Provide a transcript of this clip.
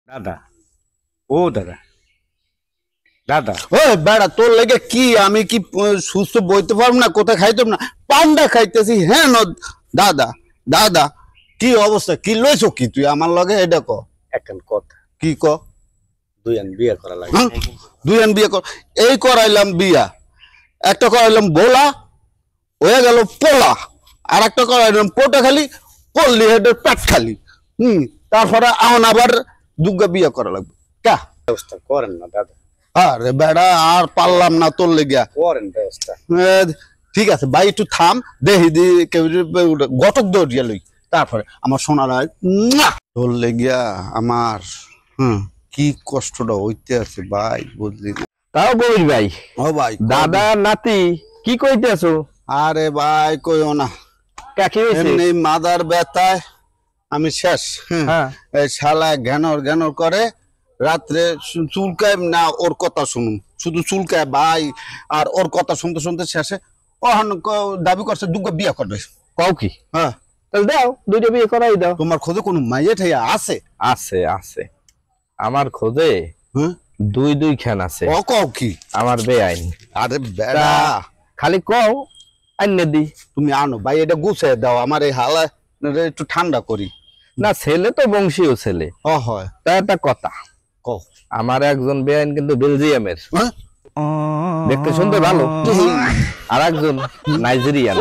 দাদা ও দাদা দাদা ও বেড়া তোর লেগে কি আমি কি সুস্থ বইতে পারবো না, কোথায় খাইতাম না, পান্ডা খাইতেছি। হ্যাঁ দাদা দাদা কি অবস্থা, কি লইছ কি তুই আমার লগে, এটা ক এখন কথা কি ক। দুই আন বিয়ে করা লাগে। দুই আন বিয়ে কর, এই করাইলাম বিয়া, একটা করাইলাম বোলা হয়ে গেল পোলা, আর একটা করাইলাম পোটা খালি পল্লি হেডের পেট খালি। তারপরে এখন আবার দুর্গা বিয়ে করা লাগবে কা ব্যবস্থা করেন না দাদা, আরে বেড়া আর পারলাম না তোর লেগিয়া। করেন ব্যবস্থা। ঠিক আছে ভাই একটু থাম, দেখি দি গটক দৌড়িয়া লই, তারপরে আমার সোনার তোর লেগিয়া আমার কি কষ্টটা হইতে আছে ভাই, বুঝলি না। তাও বলিস ভাই, ও ভাই দাদা নাতি কি কইতেছো? আরে ভাই কইও না, কাকি হইছে? এমনি মাদার ব্যথায় আমি শেষ। হ্যাঁ। এই শালা ঘ্যানর করে রাত্রে চুলকায় না, ওর কথা শুনুন শুধু চুলকায় ভাই, আর ওর কথা শুনতে শুনতে শেষে দাবি করছে দুর্গা বিয়ে করবে। কও কি? হ্যাঁ তাহলে দাও, দুইটা বিয়ে করাই দাও। তোমার খোঁজে কোনো মাইয়ে ঠাইয়া আছে? আছে আছে, আমার খোঁজে হ্যাঁ দুই খান আছে। ও কও কি? আমার বেআইন। আরে বেড়া খালি কও আইনে দি। তুমি আনো ভাই, এটা গুছিয়ে দাও, আমার এই হালা একটু ঠান্ডা করি। না ছেলে তো বংশীয় ছেলে। ও হয় তা একটা কথা, কও। আমার একজন বেআইন কিন্তু বেলজিয়ামের, হ্যাঁ দেখতে শুনতে ভালো, আর একজন নাইজেরিয়ান।